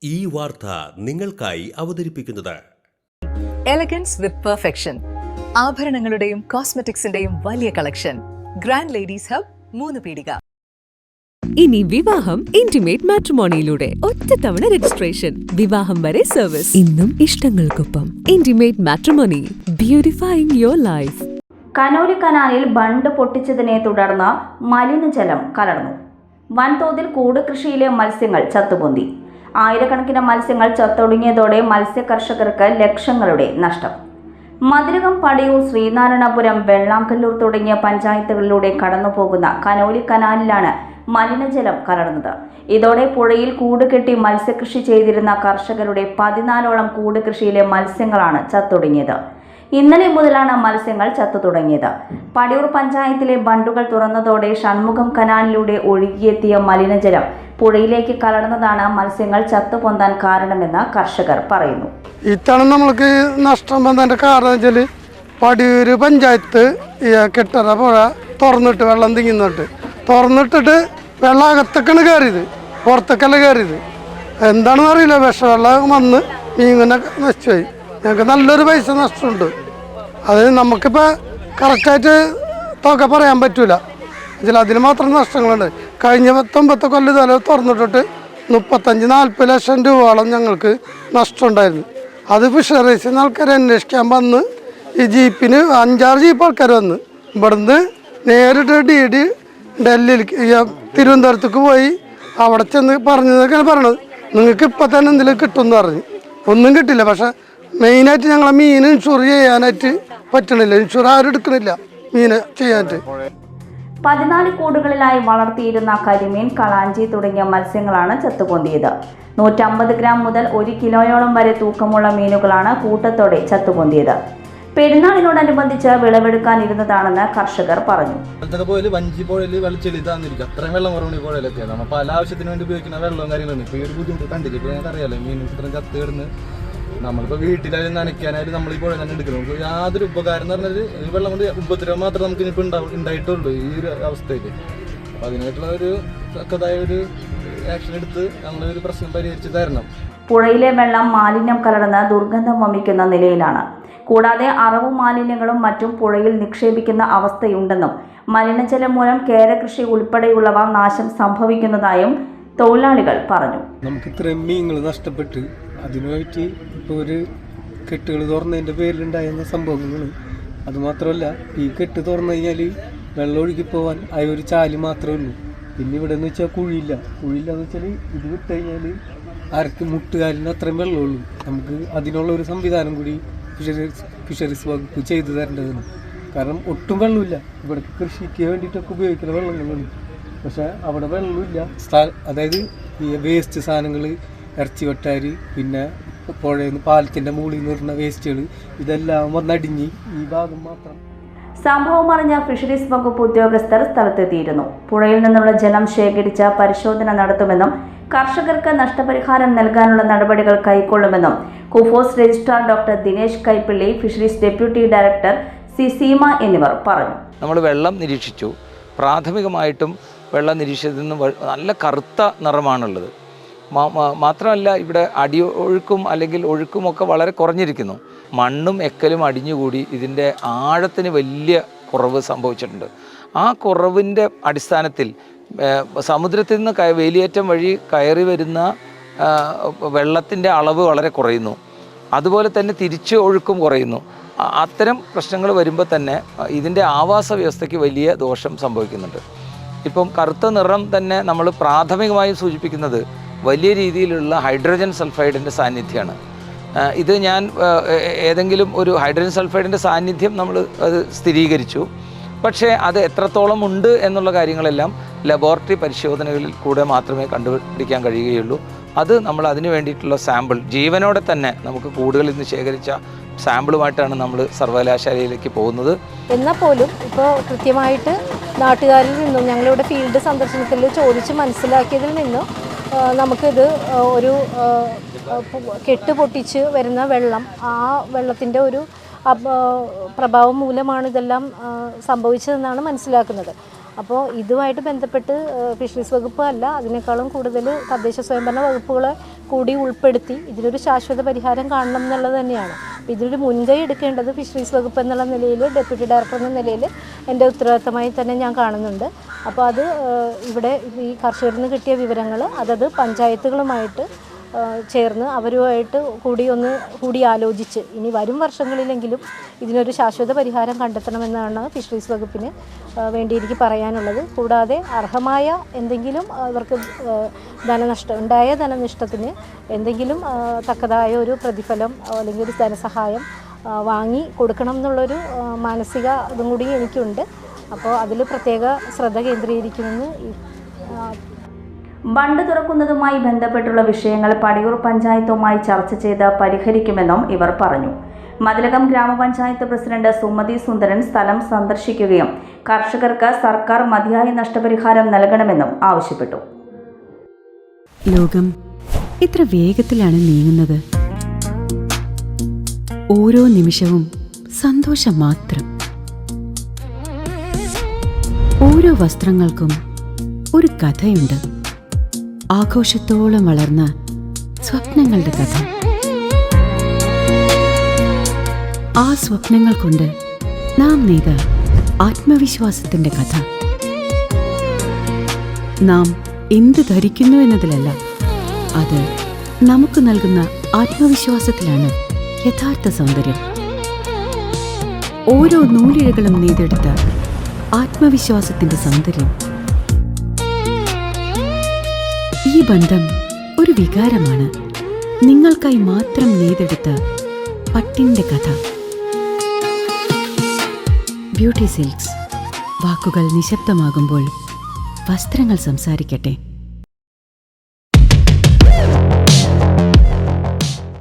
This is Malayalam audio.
ഈ വാർത്ത നിങ്ങൾക്കായി അവതരിപ്പിക്കുന്നത് എലഗൻസ് വിത്ത് പെർഫെക്ഷൻ. ആഭരണങ്ങളുടെയും കോസ്മെറ്റിക്സിന്റെയും വലിയ കളക്ഷൻ. ഗ്രാൻഡ് ലേഡീസ് ഹബ്, 3 പീടിക. ഇനി വിവാഹം ഇന്റിമേറ്റ് മാട്രിമോണിയിലൂടെ ഒറ്റത്തവണ രജിസ്ട്രേഷൻ, വിവാഹം വരെ സർവീസ്. ഇന്നും ഇഷ്ടങ്ങൾക്കൊപ്പം intimate matrimony, beautifying your life. Conolly കനാലിൽ ബണ്ട് പൊട്ടിച്ചതിനെ തുടർന്ന് മലിനജലം കലർന്നു. വൻതോതിൽ കൂട് കൃഷിയിലെ മത്സ്യങ്ങൾ ചത്തുപൊന്തി. ആയിരക്കണക്കിന് മത്സ്യങ്ങൾ ചത്തൊടുങ്ങിയതോടെ മത്സ്യകർഷകർക്ക് ലക്ഷങ്ങളുടെ നഷ്ടം. മതിലകം, പടിയൂർ, ശ്രീനാരായണപുരം, വെള്ളാങ്കല്ലൂർ തുടങ്ങിയ പഞ്ചായത്തുകളിലൂടെ കടന്നുപോകുന്ന കനോലി കനാലിലാണ് മലിനജലം കലർന്നത്. ഇതോടെ പുഴയിൽ കൂട് കെട്ടി മത്സ്യകൃഷി ചെയ്തിരുന്ന കർഷകരുടെ 14ഓളം കൂട് കൃഷിയിലെ മത്സ്യങ്ങളാണ് ചത്തൊടുങ്ങിയത്. ഇന്നലെ മുതലാണ് മത്സ്യങ്ങൾ ചത്തു തുടങ്ങിയത്. പടിയൂർ പഞ്ചായത്തിലെ ബണ്ടുകൾ തുറന്നതോടെ ഷൺമുഖം കനാലിലൂടെ ഒഴുകിയെത്തിയ മലിനജലം പുഴയിലേക്ക് കലർന്നതാണ് മത്സ്യങ്ങൾ ചത്തുപൊന്താൻ കാരണമെന്ന് കർഷകർ പറയുന്നു. ഇത്തവണ നമ്മൾക്ക് നഷ്ടം വന്നതിൻ്റെ കാരണം വെച്ചാൽ പടിയൂര് പഞ്ചായത്ത് കെട്ടറ പുഴ തുറന്നിട്ട് വെള്ളം തുറന്നിട്ടിട്ട് വെള്ളം അകത്തേക്കാണ് കയറിയത്, പുറത്തേക്കല്ല കയറിയത്. എന്താണെന്ന് അറിയില്ല, വിഷവെള്ളം വന്ന് മീനിനെ നശിച്ചുപോയി. ഞങ്ങൾക്ക് നല്ലൊരു പൈസ നഷ്ടമുണ്ട്. അത് നമുക്കിപ്പോൾ കറക്റ്റായിട്ട് തുക പറയാൻ പറ്റില്ല. അതിന് മാത്രം നഷ്ടങ്ങളുണ്ട്. കഴിഞ്ഞ 19 കൊല്ലം തല തുറന്നിട്ടിട്ട് 35-40 ലക്ഷം രൂപയോളം ഞങ്ങൾക്ക് നഷ്ടമുണ്ടായിരുന്നു. അത് ഫിഷറീസിൽ നിന്ന് ആൾക്കാർ അന്വേഷിക്കാൻ വന്ന് ഈ ജീപ്പിന് 5-6 ജീപ്പ് ആൾക്കാർ വന്ന് ഇവിടുന്ന് നേരിട്ട് DD ഡൽഹിയിലേക്ക് തിരുവനന്തപുരത്തേക്ക് പോയി അവിടെ ചെന്ന് പറഞ്ഞതൊക്കെയാണ് പറയണത്. നിങ്ങൾക്ക് ഇപ്പം തന്നെ എന്തെങ്കിലും കിട്ടുമെന്ന് പറഞ്ഞു. ഒന്നും കിട്ടില്ല. പക്ഷേ മെയിനായിട്ട് ഞങ്ങളെ മീൻ ഇൻഷുർ ചെയ്യാനായിട്ട് പറ്റണില്ല. ഇൻഷുർ ആരും എടുക്കണില്ല മീൻ ചെയ്യാനായിട്ട്. 14 കൂടുകളിലായി വളർത്തിയിരുന്ന കരിമീൻ, കളാഞ്ചി തുടങ്ങിയ മത്സ്യങ്ങളാണ് ചത്തുപൊന്തിയത്. 150 ഗ്രാം മുതൽ 1 കിലോയോളം വരെ തൂക്കമുള്ള മീനുകളാണ് കൂട്ടത്തോടെ ചത്തുപൊന്തിയത്. പെരുന്നാളിനോടനുബന്ധിച്ച് വിളവെടുക്കാനിരുന്നതാണെന്ന് കർഷകർ പറഞ്ഞു. വഞ്ചി പുഴയിൽ വെള്ളച്ചെളിതാന്നിരിക്കും, അത്രയും വെള്ളം കുറവുണ്ട് ഈ പുഴയിലൊക്കെ. നമ്മൾ പല ആവശ്യത്തിന് വേണ്ടി ഉപയോഗിക്കുന്ന വെള്ളവും കാര്യങ്ങളാണ്. ഇപ്പോൾ ഈ ഒരു ബുദ്ധിമുട്ട് കണ്ടില്ല. ഇപ്പോൾ ഞങ്ങൾക്ക് അറിയാലോ, മീൻ ഇത്രയും ചത്ത് കിടന്ന് നമ്മളിപ്പോൾ വീട്ടിലായാലും നനയ്ക്കാനായിട്ട് നമ്മൾ ഈ പുഴ തന്നെ എടുക്കണം. നമുക്ക് യാതൊരു ഉപകാരം എന്ന് പറഞ്ഞാൽ ഈ വെള്ളം കൊണ്ട് ഉപദ്രവം മാത്രമേ നമുക്ക് ഇനിയിപ്പോൾ ഉണ്ടായിട്ടുള്ളൂ ഈ ഒരു അവസ്ഥയിൽ. അപ്പോൾ അതിനായിട്ടുള്ള ഒരു തക്കതായ ഒരു ആക്ഷൻ എടുത്ത് നമ്മളൊരു പ്രശ്നം പരിഹരിച്ച് തരണം. പുഴയിലെ വെള്ളം മാലിന്യം കലർന്ന് ദുർഗന്ധം വമിക്കുന്ന നിലയിലാണ്. കൂടാതെ അറവും മാലിന്യങ്ങളും മറ്റും പുഴയിൽ നിക്ഷേപിക്കുന്ന അവസ്ഥയുണ്ടെന്നും മലിനജലം മൂലം കേരകൃഷി ഉൾപ്പെടെയുള്ളവ നാശം സംഭവിക്കുന്നതായും തൊഴിലാളികൾ പറഞ്ഞു. നമുക്ക് ഇത്രയും മീനുകൾ നഷ്ടപ്പെട്ട് അതിനുമായിട്ട് ഇപ്പോൾ ഒരു കെട്ടുകൾ തുറന്നതിൻ്റെ പേരിലുണ്ടായിരുന്ന സംഭവങ്ങൾ. അതുമാത്രമല്ല, ഈ കെട്ട് തുറന്നു കഴിഞ്ഞാൽ വെള്ളം ഒഴുകി പോകാൻ ആ ഒരു ചാല് മാത്രമേ ഉള്ളൂ. പിന്നെ ഇവിടെ എന്ന് വെച്ചാൽ കുഴിയില്ലെന്ന് വെച്ചാൽ ഇത് വിട്ട് കഴിഞ്ഞാൽ അരക്ക് മുട്ടുകാലിന് അത്രയും വെള്ളമുള്ളൂ. നമുക്ക് അതിനുള്ള ഒരു സംവിധാനം കൂടി ഫിഷറീസ് വകുപ്പ് ചെയ്തു തരേണ്ടതാണ്. കാരണം ഒട്ടും വെള്ളമില്ല. ഇവിടെ കൃഷിക്ക് വേണ്ടിയിട്ടൊക്കെ ഉപയോഗിക്കുന്ന വെള്ളങ്ങളുണ്ട്. പക്ഷേ അവിടെ വെള്ളമില്ല. അതായത് ഈ വേസ്റ്റ് സാധനങ്ങൾ, ഇറച്ചി വട്ടാരി, പിന്നെ പുഴയിൽ നിന്ന് പാലത്തിൻ്റെ മുകളിൽ നിന്ന് വരുന്ന വേസ്റ്റുകൾ, ഇതെല്ലാം വന്നടിഞ്ഞ് ഈ ഭാഗം മാത്രം. സംഭവം അറിഞ്ഞ ഫിഷറീസ് വകുപ്പ് ഉദ്യോഗസ്ഥർ സ്ഥലത്തെത്തിയിരുന്നു. പുഴയിൽ നിന്നുള്ള ജലം ശേഖരിച്ച് പരിശോധന നടത്തുമെന്നും കർഷകർക്ക് നഷ്ടപരിഹാരം നൽകാനുള്ള നടപടികൾ കൈക്കൊള്ളുമെന്നും KUFOS registrar doctor Dinesh Kaippilly, fisheries deputy director Seema എന്നിവർ പറഞ്ഞു. നമ്മൾ വെള്ളം നിരീക്ഷിച്ചു. പ്രാഥമികമായിട്ടും വെള്ളം നിരീക്ഷിച്ചതിൽ നിന്ന് നല്ല കറുത്ത നിറമാണുള്ളത്. മാത്രമല്ല, ഇവിടെ അടിയൊഴുക്കും അല്ലെങ്കിൽ ഒഴുക്കുമൊക്കെ വളരെ കുറഞ്ഞിരിക്കുന്നു. മണ്ണും എക്കലും അടിഞ്ഞുകൂടി ഇതിൻ്റെ ആഴത്തിന് വലിയ കുറവ് സംഭവിച്ചിട്ടുണ്ട്. ആ കുറവിൻ്റെ അടിസ്ഥാനത്തിൽ സമുദ്രത്തിൽ നിന്ന് വേലിയേറ്റം വഴി കയറി വരുന്ന വെള്ളത്തിൻ്റെ അളവ് വളരെ കുറയുന്നു. അതുപോലെ തന്നെ തിരിച്ച് ഒഴുക്കും കുറയുന്നു. അത്തരം പ്രശ്നങ്ങൾ വരുമ്പോൾ തന്നെ ഇതിൻ്റെ ആവാസ വ്യവസ്ഥയ്ക്ക് വലിയ ദോഷം സംഭവിക്കുന്നുണ്ട്. ഇപ്പം കറുത്ത നിറം തന്നെ നമ്മൾ പ്രാഥമികമായും സൂചിപ്പിക്കുന്നത് വലിയ രീതിയിലുള്ള ഹൈഡ്രജൻ സൾഫൈഡിൻ്റെ സാന്നിധ്യമാണ്. ഇത് ഞാൻ ഏതെങ്കിലും ഒരു ഹൈഡ്രജൻ സൾഫൈഡിൻ്റെ സാന്നിധ്യം നമ്മൾ അത് സ്ഥിരീകരിച്ചു. പക്ഷേ അത് എത്രത്തോളം ഉണ്ട് എന്നുള്ള കാര്യങ്ങളെല്ലാം ലബോറട്ടറി പരിശോധനകളിൽ കൂടെ മാത്രമേ കണ്ടുപിടിക്കാൻ കഴിയുകയുള്ളൂ. അത് നമ്മൾ അതിന് വേണ്ടിയിട്ടുള്ള സാമ്പിൾ ജീവനോടെ തന്നെ നമുക്ക് കൂടുകളിൽ നിന്ന് ശേഖരിച്ച സാമ്പിളുമായിട്ടാണ് നമ്മൾ സർവകലാശാലയിലേക്ക് പോകുന്നത്. എന്നാൽ പോലും ഇപ്പോൾ കൃത്യമായിട്ട് നാട്ടുകാരിൽ നിന്നും ഞങ്ങളിവിടെ ഫീൽഡ് സന്ദർശനത്തിൽ ചോദിച്ച് മനസ്സിലാക്കിയതിൽ നിന്നും നമുക്കിത് ഒരു കെട്ട് പൊട്ടിച്ച് വരുന്ന വെള്ളം, ആ വെള്ളത്തിൻ്റെ ഒരു പ്രഭാവം മൂലമാണ് ഇതെല്ലാം സംഭവിച്ചതെന്നാണ് മനസ്സിലാക്കുന്നത്. അപ്പോൾ ഇതുമായിട്ട് ബന്ധപ്പെട്ട് ഫിഷറീസ് വകുപ്പ് അല്ല, അതിനേക്കാളും കൂടുതൽ തദ്ദേശ സ്വയംഭരണ വകുപ്പുകളെ കൂടി ഉൾപ്പെടുത്തി ഇതിനൊരു ശാശ്വത പരിഹാരം കാണണം എന്നുള്ളത് തന്നെയാണ്. അപ്പോൾ ഇതിനൊരു മുൻകൈ എടുക്കേണ്ടത് ഫിഷറീസ് വകുപ്പ് എന്നുള്ള നിലയിൽ, ഡെപ്യൂട്ടി ഡയറക്ടർ എന്ന നിലയിൽ എൻ്റെ ഉത്തരവാദിത്തമായി തന്നെ ഞാൻ കാണുന്നുണ്ട്. അപ്പോൾ അത് ഇവിടെ ഈ കർഷകരിൽ നിന്ന് കിട്ടിയ വിവരങ്ങൾ അതത് പഞ്ചായത്തുകളുമായിട്ട് ചേർന്ന് അവരുമായിട്ട് കൂടി ആലോചിച്ച് ഇനി വരും വർഷങ്ങളിലെങ്കിലും ഇതിനൊരു ശാശ്വത പരിഹാരം കണ്ടെത്തണമെന്നാണ് ഫിഷറീസ് വകുപ്പിന് വേണ്ടി എനിക്ക് പറയാനുള്ളത്. കൂടാതെ അർഹമായ എന്തെങ്കിലും അവർക്ക് ഉണ്ടായ ധനനഷ്ടത്തിന് എന്തെങ്കിലും തക്കതായ ഒരു പ്രതിഫലം അല്ലെങ്കിൽ ഒരു ധനസഹായം വാങ്ങി കൊടുക്കണം എന്നുള്ളൊരു മാനസിക ഇതും കൂടി എനിക്കുണ്ട്. അപ്പോൾ അതിൽ പ്രത്യേക ശ്രദ്ധ കേന്ദ്രീകരിക്കുമെന്ന് ബണ്ട് തുറക്കുന്നതുമായി ബന്ധപ്പെട്ടുള്ള വിഷയങ്ങൾ പടിയൂർ പഞ്ചായത്തുമായി ചർച്ച ചെയ്ത് പരിഹരിക്കുമെന്നും ഇവർ പറഞ്ഞു. മതിലകം ഗ്രാമപഞ്ചായത്ത് പ്രസിഡന്റ് സുമതി സുന്ദരൻ സ്ഥലം സന്ദർശിക്കുകയും കർഷകർക്ക് സർക്കാർ മതിയായ നഷ്ടപരിഹാരം നൽകണമെന്നും ആവശ്യപ്പെട്ടു. ലോകം ഇത്ര വേഗത്തിലാണ് നീങ്ങുന്നത്. ഓരോ നിമിഷവും സന്തോഷം മാത്രം. ഓരോ വസ്ത്രങ്ങൾക്കും ഒരു കഥയുണ്ട്. ആഘോഷത്തോളം വളർന്ന സ്വപ്നങ്ങളുടെ കഥ. ആ സ്വപ്നങ്ങൾ കൊണ്ട് നാം നെയ്ത ആത്മവിശ്വാസത്തിന്റെ കഥ. നാം എന്ത് ധരിക്കുന്നു എന്നതിലല്ല, അത് നമുക്ക് നൽകുന്ന ആത്മവിശ്വാസത്തിലാണ് യഥാർത്ഥ സൗന്ദര്യം. ഓരോ നൂലിഴകളും നെയ്തെടുത്ത ആത്മവിശ്വാസത്തിന്റെ സൗന്ദര്യം. ഈ ബന്ധം ഒരു വികാരമാണ്. നിങ്ങൾക്കായി മാത്രം നെയ്തെടുത്ത പട്ടിന്റെ കഥ. Beauty silks. വാക്കുകൾ നിശബ്ദമാകുമ്പോൾ വസ്ത്രങ്ങൾ സംസാരിക്കട്ടെ.